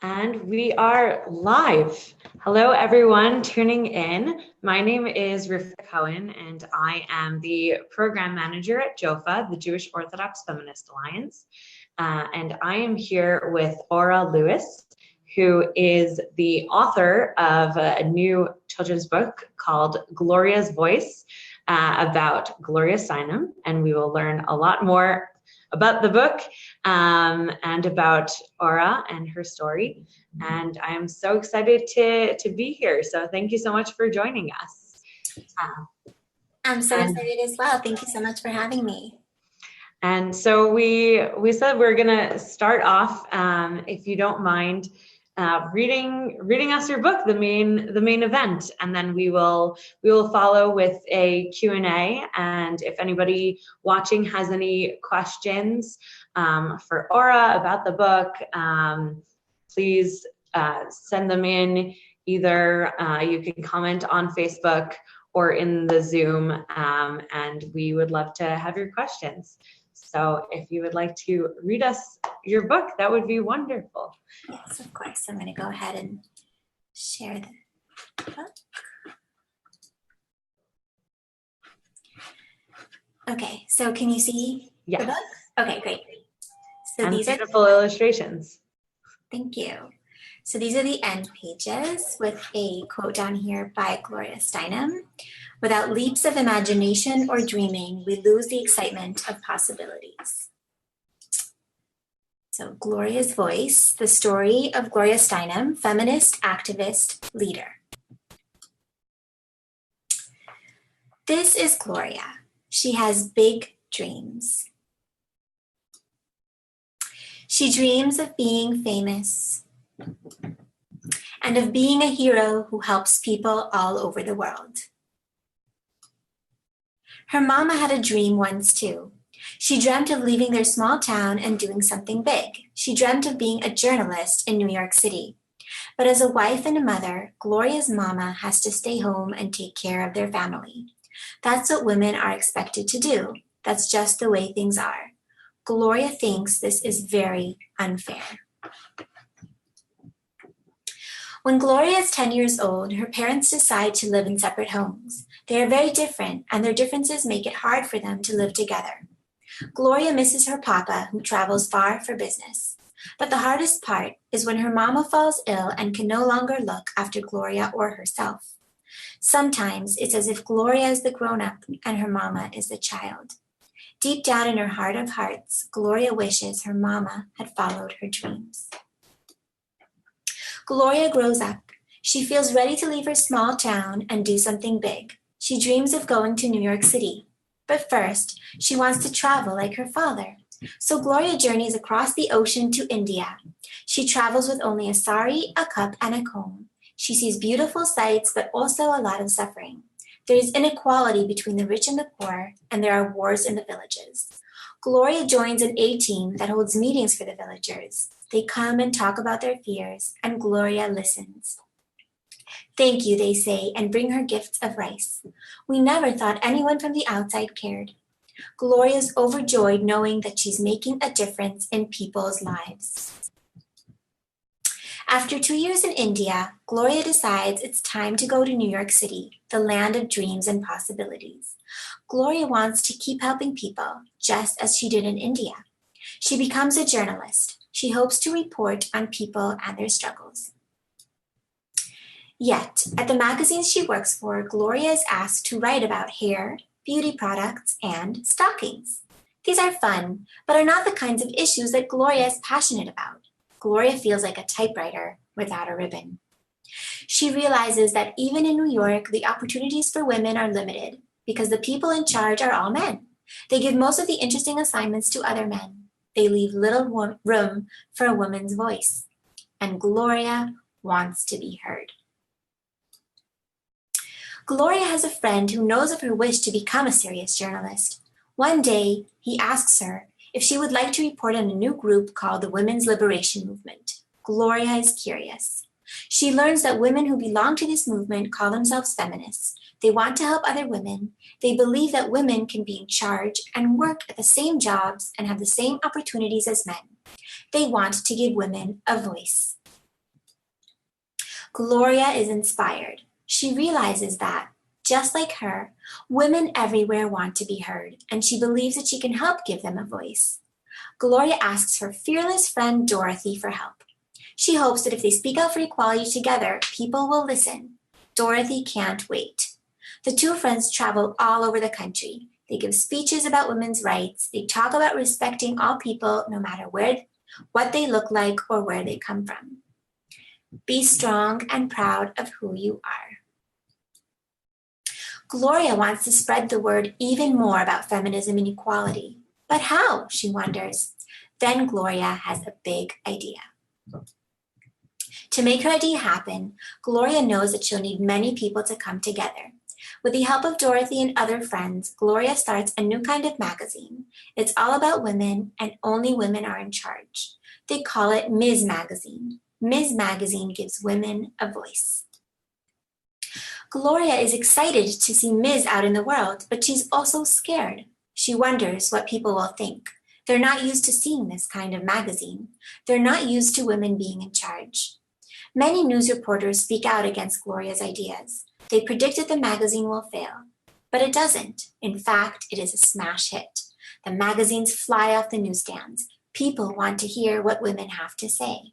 And we are live. Hello, everyone tuning in. My name is Rifka Cohen, and I am the program manager at JOFA, the Jewish Orthodox Feminist Alliance. And I am here with Aura Lewis, who is the author of a new children's book called Gloria's Voice about Gloria Steinem. And we will learn a lot more about the book and about Aura and her story. And I'm so excited to be here. So thank you so much for joining us. I'm so excited as well. Thank you so much for having me. And so we said we're gonna start off, if you don't mind, reading us your book, the main event, and then we will follow with a Q&A. And if anybody watching has any questions for Aura about the book, please send them in. Either you can comment on Facebook or in the Zoom, and we would love to have your questions. So if you would like to read us your book, that would be wonderful. Yes, of course. I'm going to go ahead and share the book. Okay, so can you see the book? Okay, great. So and these beautiful illustrations. Thank you. So these are the end pages with a quote down here by Gloria Steinem. Without leaps of imagination or dreaming, we lose the excitement of possibilities. So Gloria's Voice, the story of Gloria Steinem, feminist, activist, leader. This is Gloria. She has big dreams. She dreams of being famous and of being a hero who helps people all over the world. Her mama had a dream once too. She dreamt of leaving their small town and doing something big. She dreamt of being a journalist in New York City. But as a wife and a mother, Gloria's mama has to stay home and take care of their family. That's what women are expected to do. That's just the way things are. Gloria thinks this is very unfair. When Gloria is 10 years old, her parents decide to live in separate homes. They are very different, and their differences make it hard for them to live together. Gloria misses her papa, who travels far for business. But the hardest part is when her mama falls ill and can no longer look after Gloria or herself. Sometimes it's as if Gloria is the grown-up and her mama is the child. Deep down in her heart of hearts, Gloria wishes her mama had followed her dreams. Gloria grows up. She feels ready to leave her small town and do something big. She dreams of going to New York City. But first, she wants to travel like her father. So Gloria journeys across the ocean to India. She travels with only a sari, a cup, and a comb. She sees beautiful sights, but also a lot of suffering. There is inequality between the rich and the poor, and there are wars in the villages. Gloria joins an A-team that holds meetings for the villagers. They come and talk about their fears, and Gloria listens. Thank you, they say, and bring her gifts of rice. We never thought anyone from the outside cared. Gloria's overjoyed knowing that she's making a difference in people's lives. After 2 years in India, Gloria decides it's time to go to New York City, the land of dreams and possibilities. Gloria wants to keep helping people, just as she did in India. She becomes a journalist. She hopes to report on people and their struggles. Yet, at the magazines she works for, Gloria is asked to write about hair, beauty products, and stockings. These are fun, but are not the kinds of issues that Gloria is passionate about. Gloria feels like a typewriter without a ribbon. She realizes that even in New York, the opportunities for women are limited because the people in charge are all men. They give most of the interesting assignments to other men. They leave little room for a woman's voice. And Gloria wants to be heard. Gloria has a friend who knows of her wish to become a serious journalist. One day, he asks her if she would like to report on a new group called the Women's Liberation Movement. Gloria is curious. She learns that women who belong to this movement call themselves feminists. They want to help other women. They believe that women can be in charge and work at the same jobs and have the same opportunities as men. They want to give women a voice. Gloria is inspired. She realizes that, just like her, women everywhere want to be heard, and she believes that she can help give them a voice. Gloria asks her fearless friend Dorothy for help. She hopes that if they speak out for equality together, people will listen. Dorothy can't wait. The two friends travel all over the country. They give speeches about women's rights. They talk about respecting all people, no matter what they look like or where they come from. Be strong and proud of who you are. Gloria wants to spread the word even more about feminism and equality. But how, she wonders. Then Gloria has a big idea. To make her idea happen, Gloria knows that she'll need many people to come together. With the help of Dorothy and other friends, Gloria starts a new kind of magazine. It's all about women, and only women are in charge. They call it Ms. Magazine. Ms. Magazine gives women a voice. Gloria is excited to see Ms. out in the world, but she's also scared. She wonders what people will think. They're not used to seeing this kind of magazine. They're not used to women being in charge. Many news reporters speak out against Gloria's ideas. They predicted the magazine will fail, but it doesn't. In fact, it is a smash hit. The magazines fly off the newsstands. People want to hear what women have to say.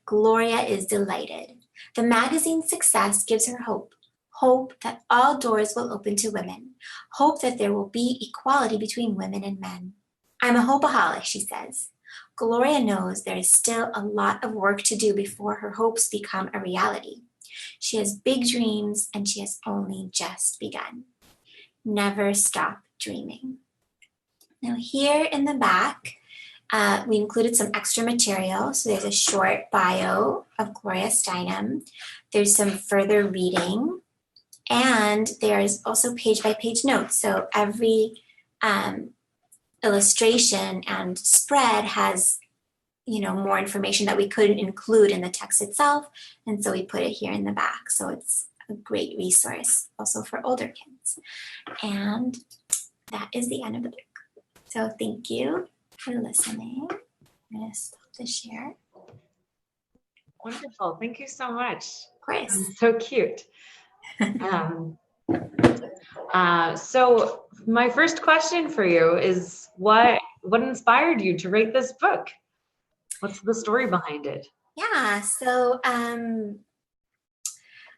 Gloria is delighted. The magazine's success gives her hope. Hope that all doors will open to women. Hope that there will be equality between women and men. I'm a hopeaholic, she says. Gloria knows there is still a lot of work to do before her hopes become a reality. She has big dreams, and she has only just begun. Never stop dreaming. Now here in the back, we included some extra material. So there's a short bio of Gloria Steinem. There's some further reading. And there's also page-by-page notes. So every illustration and spread has, more information that we couldn't include in the text itself. And so we put it here in the back. So it's a great resource also for older kids. And that is the end of the book. So thank you for listening. I'm going to stop the share. Wonderful. Thank you so much. Of course. So cute. So my first question for you is what inspired you to write this book? What's the story behind it? Yeah, so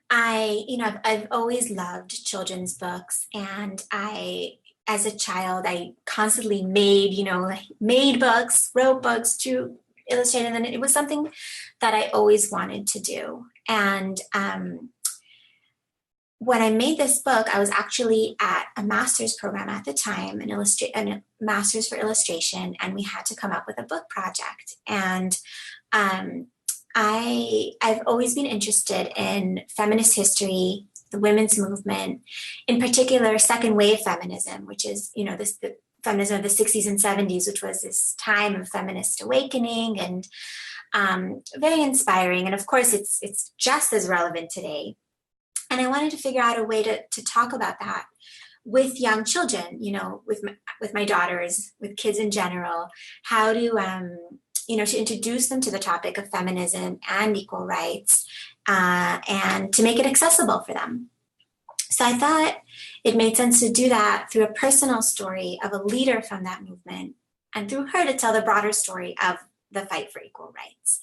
I've always loved children's books, and as a child, I constantly made books, wrote books, drew, illustrated, and it was something that I always wanted to do. And when I made this book, I was actually at a master's program at the time, a master's for illustration, and we had to come up with a book project. And I've always been interested in feminist history, the women's movement, in particular, second wave feminism, which is, the feminism of the 60s and 70s, which was this time of feminist awakening and very inspiring. And of course, it's just as relevant today. And I wanted to figure out a way to talk about that with young children, with my daughters, with kids in general, how to, to introduce them to the topic of feminism and equal rights, and to make it accessible for them. So I thought it made sense to do that through a personal story of a leader from that movement, and through her to tell the broader story of the fight for equal rights.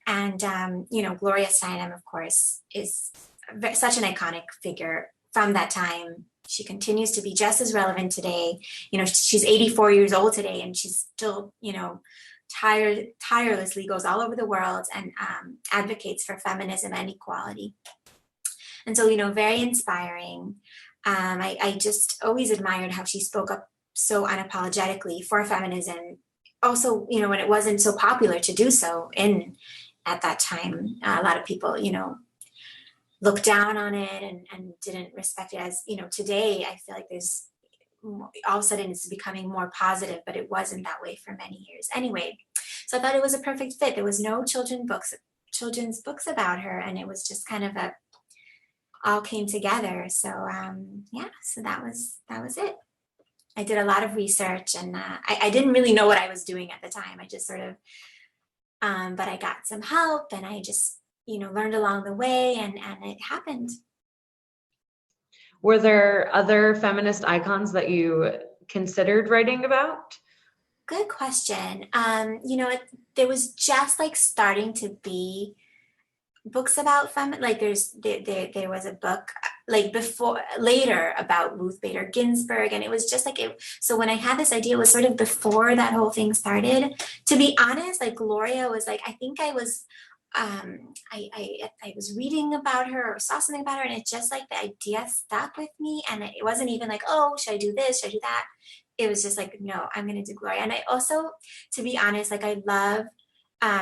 And, Gloria Steinem, of course, is such an iconic figure from that time. She continues to be just as relevant today. She's 84 years old today, and she's still, tirelessly goes all over the world and advocates for feminism and equality. And so, very inspiring. I just always admired how she spoke up so unapologetically for feminism. Also, when it wasn't so popular to do so at that time, a lot of people, looked down on it and didn't respect it. As today, I feel like there's all of a sudden it's becoming more positive, but it wasn't that way for many years. Anyway, so I thought it was a perfect fit. There was no children's books about her, and it was just kind of all came together. So so that was it. I did a lot of research, and I didn't really know what I was doing at the time. I just sort of, but I got some help, and I just learned along the way, and it happened. Were there other feminist icons that you considered writing about? Good question. There was just like starting to be books about like there was a book like later about Ruth Bader Ginsburg, and it was just like so when I had this idea, it was sort of before that whole thing started. To be honest, like Gloria was like, I think I was I was reading about her or saw something about her, and it just like the idea stuck with me, and it wasn't even like, oh, should I do this, should I do that? It was just like, no, I'm gonna do Gloria. And I also, to be honest, like I love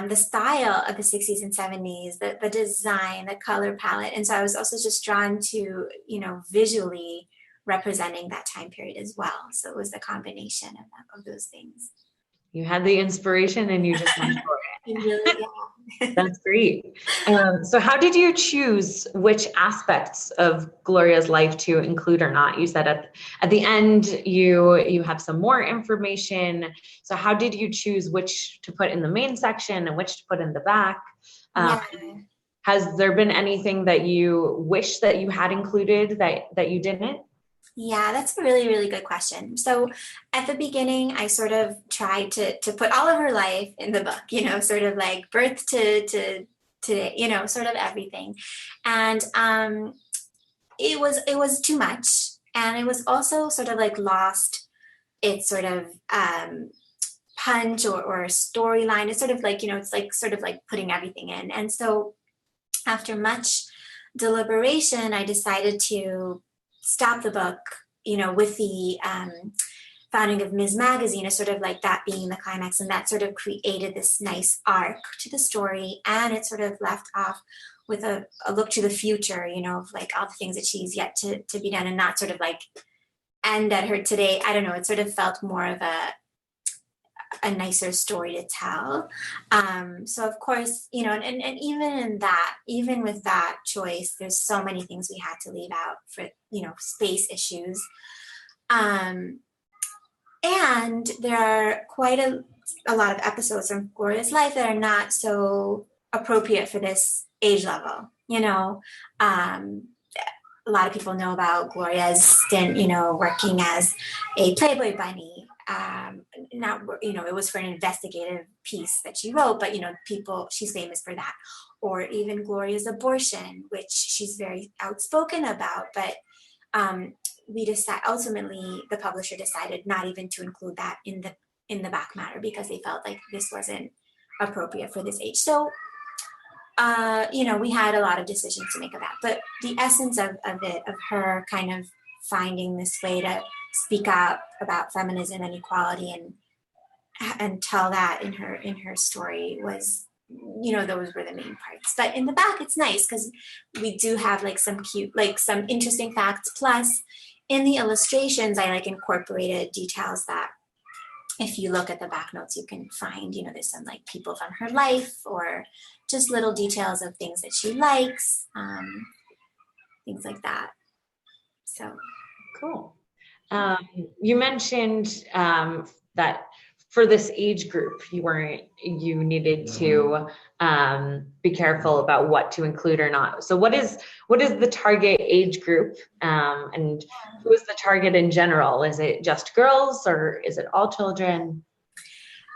the style of the 60s and 70s, the design, the color palette. And so I was also just drawn to, visually representing that time period as well. So it was the combination of those things. You had the inspiration and you just went for it. Really, yeah. That's great. So how did you choose which aspects of Gloria's life to include or not? You said at the end, you have some more information. So how did you choose which to put in the main section and which to put in the back? Yeah. Has there been anything that you wish that you had included that you didn't? Yeah, that's a really, really good question. So at the beginning, I sort of tried to put all of her life in the book, sort of like birth to today, sort of everything. And it was too much. And it was also sort of like lost its sort of punch or storyline. It's sort of like, it's like sort of like putting everything in. And so after much deliberation, I decided to stop the book, with the founding of Ms. Magazine, as sort of like that being the climax, and that sort of created this nice arc to the story, and it sort of left off with a look to the future, of like all the things that she's yet to be done, and not sort of like end at her today. I don't know, it sort of felt more of a nicer story to tell. So of course, and even with that choice, there's so many things we had to leave out for, space issues. And there are quite a lot of episodes from Gloria's life that are not so appropriate for this age level. A lot of people know about Gloria's stint, working as a Playboy bunny. Not, it was for an investigative piece that she wrote, but, she's famous for that. Or even Gloria's abortion, which she's very outspoken about, but ultimately the publisher decided not even to include that in the back matter because they felt like this wasn't appropriate for this age. So, we had a lot of decisions to make of that, but the essence of her kind of finding this way to speak out about feminism and equality and tell that in her story was, those were the main parts. But in the back, it's nice because we do have like some cute, like some interesting facts. Plus, in the illustrations, I like incorporated details that if you look at the back notes, you can find, there's some like people from her life or just little details of things that she likes, things like that. So cool. You mentioned that for this age group, you needed to be careful about what to include or not. So what is the target age group, and who is the target in general? Is it just girls or is it all children?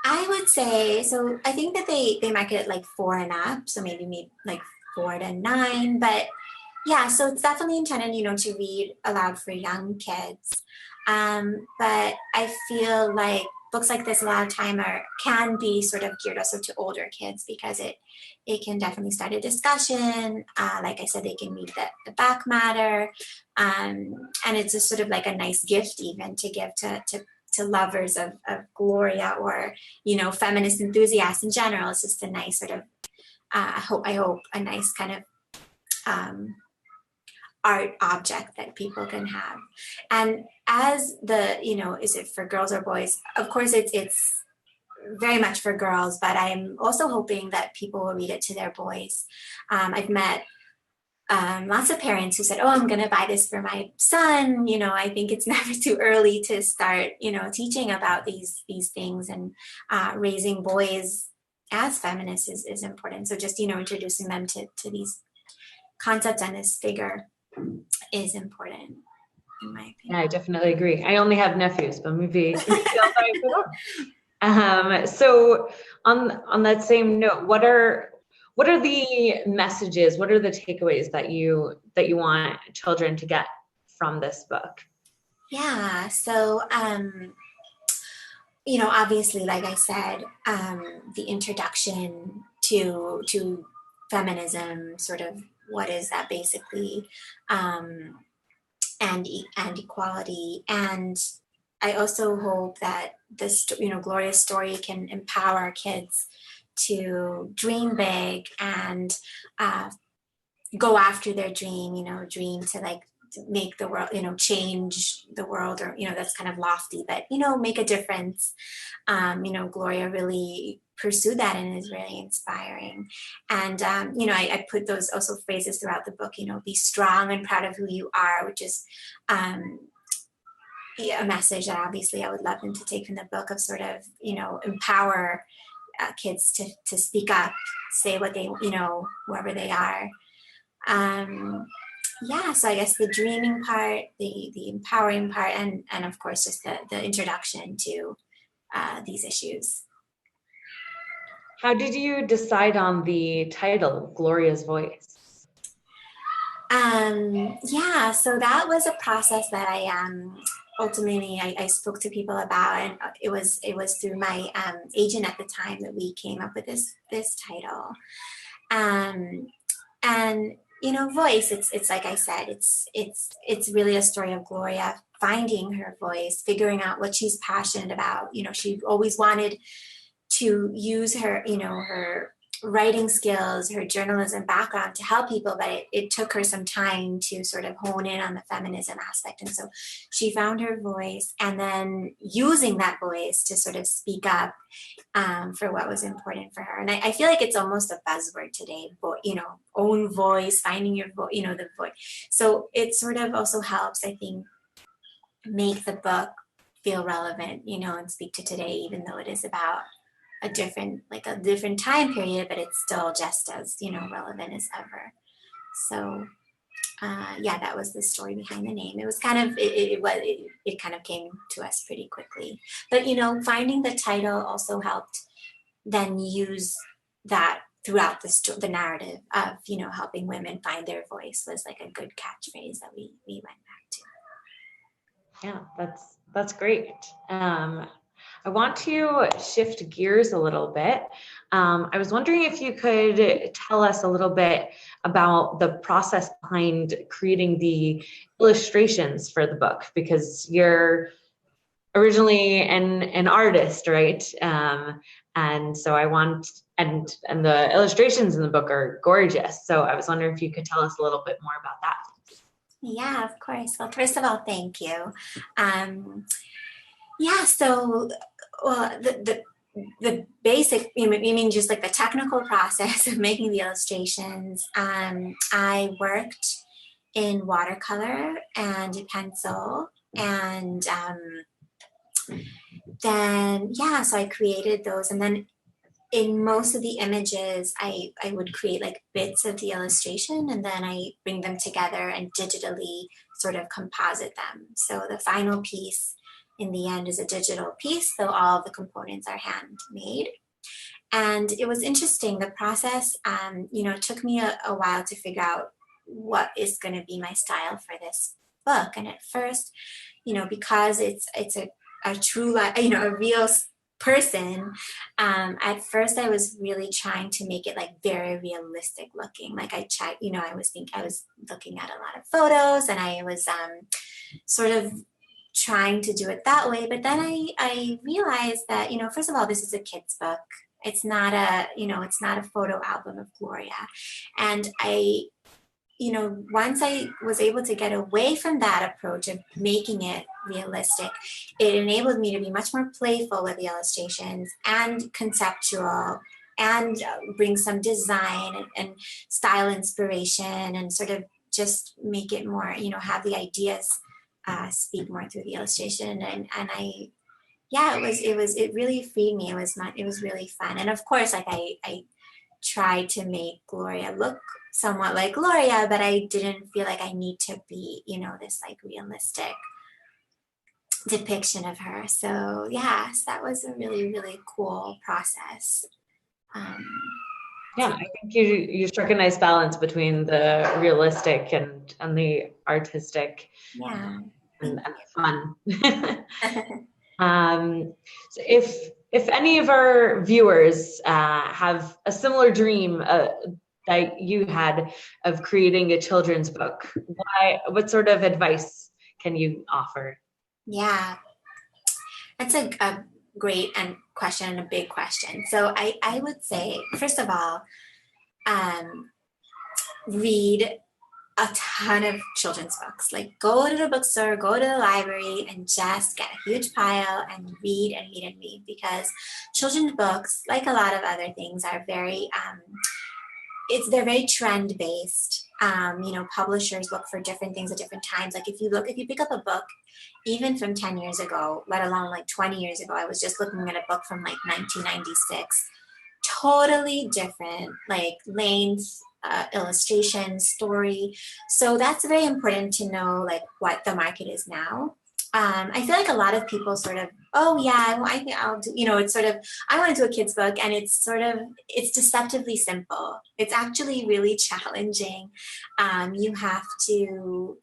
I would say, so I think that they market it like 4 and up, so maybe like 4 to 9, but yeah, so it's definitely intended, to read aloud for young kids. But I feel like books like this a lot of time can be sort of geared also to older kids because it can definitely start a discussion. Like I said, they can read the back matter, and it's just sort of like a nice gift even to give to lovers of Gloria or, feminist enthusiasts in general. It's just a nice sort of, I hope a nice kind of art object that people can have. And as is it for girls or boys? Of course, it's very much for girls, but I'm also hoping that people will read it to their boys. I've met lots of parents who said, oh, I'm going to buy this for my son. I think it's never too early to start, teaching about these things and raising boys as feminists is important. So just, introducing them to these concepts and this figure is important, in my opinion. Yeah, I definitely agree. I only have nephews, but maybe so on that same note, what are the messages, what are the takeaways that you want children to get from this book? Yeah, so obviously, like I said, the introduction to feminism, sort of what is that basically, and equality. And I also hope that this, Gloria's story can empower kids to dream big and go after their dream, dream to like make the world, change the world, or, that's kind of lofty, but, make a difference. Gloria really pursued that and is really inspiring. And, I put those also phrases throughout the book, be strong and proud of who you are, which is a message that obviously I would love them to take from the book, of sort of, empower kids to speak up, say what they, whoever they are. So I guess the dreaming part, the empowering part, and of course just the introduction to these issues. How did you decide on the title, Gloria's Voice? So that was a process that I ultimately I spoke to people about, and it was through my agent at the time that we came up with this title. And voice, it's like I said, it's really a story of Gloria finding her voice, figuring out what she's passionate about. She always wanted to use her, her writing skills, her journalism background to help people, but it took her some time to sort of hone in on the feminism aspect. And so she found her voice, and then using that voice to sort of speak up for what was important for her. And I feel like it's almost a buzzword today, but, own voice, finding your voice, the voice. So it sort of also helps, I think, make the book feel relevant, and speak to today, even though it is about a different time period, but it's still just as, relevant as ever. So that was the story behind the name. It was kind of, it kind of came to us pretty quickly, but, finding the title also helped then use that throughout the narrative of, helping women find their voice was like a good catchphrase that we went back to. Yeah, that's great. I want to shift gears a little bit. I was wondering if you could tell us a little bit about the process behind creating the illustrations for the book, because you're originally an artist, right? And so I want, and the illustrations in the book are gorgeous. So I was wondering if you could tell us a little bit more about that. Yeah, of course. Well, first of all, thank you. So the basic, you mean just like the technical process of making the illustrations. I worked in watercolor and pencil, and so I created those, and then in most of the images, I would create like bits of the illustration, and then I bring them together and digitally sort of composite them. So the final piece in the end is a digital piece, though all of the components are handmade. And it was interesting, the process, it took me a while to figure out what is going to be my style for this book. And at first, because it's a true, a real person, at first I was really trying to make it like very realistic looking. Like I checked, I was looking at a lot of photos, and I was sort of trying to do it that way. But then I realized that, first of all, this is a kid's book. It's not a photo album of Gloria. And once I was able to get away from that approach of making it realistic, it enabled me to be much more playful with the illustrations and conceptual, and bring some design and style inspiration, and sort of just make it more, have the ideas speak more through the illustration. And I yeah, it really freed me. It was really fun. And of course, like I tried to make Gloria look somewhat like Gloria, but I didn't feel like I need to be, this like realistic depiction of her. So yes, that was a really, really cool process. Um, Yeah, I think you struck a nice balance between the realistic and the artistic yeah. and fun. Thank So if any of our viewers have a similar dream that you had of creating a children's book, what sort of advice can you offer? Yeah, that's a great and question and a big question. So I would say, first of all, um, read a ton of children's books. Like go to the bookstore, go to the library, and just get a huge pile and read and read and read, because children's books, like a lot of other things, are very they're very trend based. Publishers look for different things at different times. Like if you pick up a book, even from 10 years ago, let alone like 20 years ago, I was just looking at a book from like 1996, totally different, like length, illustration, story. So that's very important to know, like what the market is now. I feel like a lot of people sort of, oh yeah, I think I'll do, it's sort of, I want to do a kid's book, and it's deceptively simple. It's actually really challenging. You have to,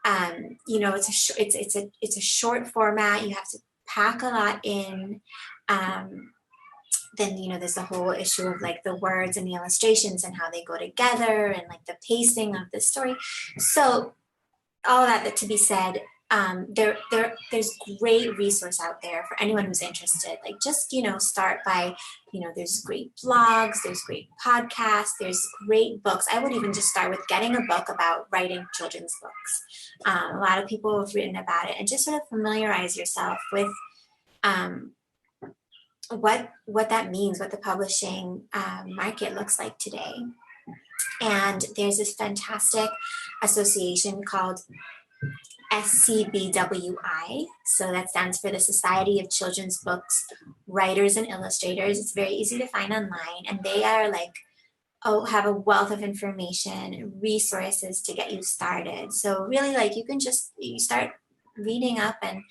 it's a short format. You have to pack a lot in. Then there's the whole issue of like the words and the illustrations and how they go together, and like the pacing of the story. So all that to be said, there's great resource out there for anyone who's interested. Like just start by, there's great blogs, there's great podcasts, there's great books. I would even just start with getting a book about writing children's books. A lot of people have written about it, and just sort of familiarize yourself with what that means, what the publishing market looks like today. And there's this fantastic association called SCBWI. So that stands for the Society of Children's Books Writers and Illustrators. It's very easy to find online, and they are like, have a wealth of information, resources to get you started. So really, like, you start reading up, and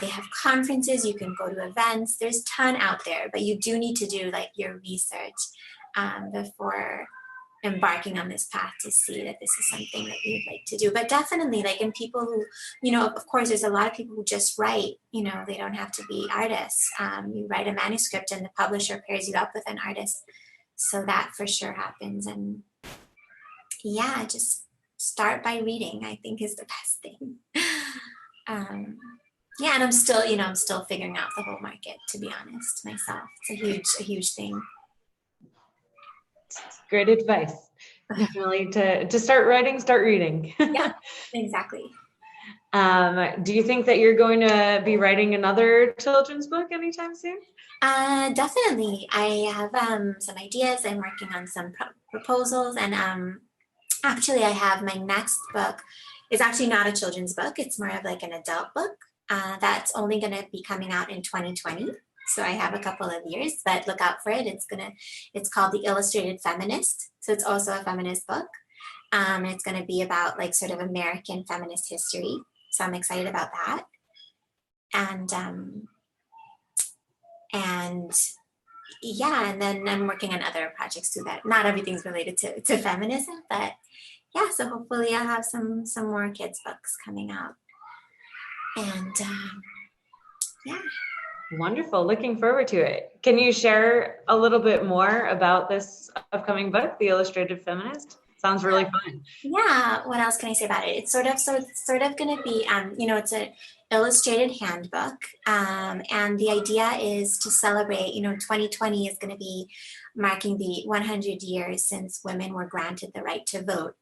they have conferences, you can go to events, there's a ton out there, but you do need to do like your research before embarking on this path to see that this is something that you'd like to do. But definitely, like, in people who, of course, there's a lot of people who just write, they don't have to be artists. You write a manuscript and the publisher pairs you up with an artist. So that for sure happens. And yeah, just start by reading, I think, is the best thing. Yeah, and I'm still figuring out the whole market, to be honest, myself. It's a huge thing. Great advice. Definitely to start writing, start reading. Yeah, exactly. Do you think that you're going to be writing another children's book anytime soon? Definitely. I have some ideas. I'm working on some proposals, and actually I have my next book is actually not a children's book. It's more of like an adult book that's only going to be coming out in 2020. So I have a couple of years, but look out for it. It's called The Illustrated Feminist. So it's also a feminist book. And it's going to be about like sort of American feminist history. So I'm excited about that. And yeah, and then I'm working on other projects too, that not everything's related to feminism, but yeah, so hopefully I'll have some more kids books coming out. And yeah. Wonderful. Looking forward to it. Can you share a little bit more about this upcoming book, The Illustrated Feminist? Sounds really fun. Yeah. What else can I say about it? It's sort of going to be, it's an illustrated handbook. And the idea is to celebrate, 2020 is going to be marking the 100 years since women were granted the right to vote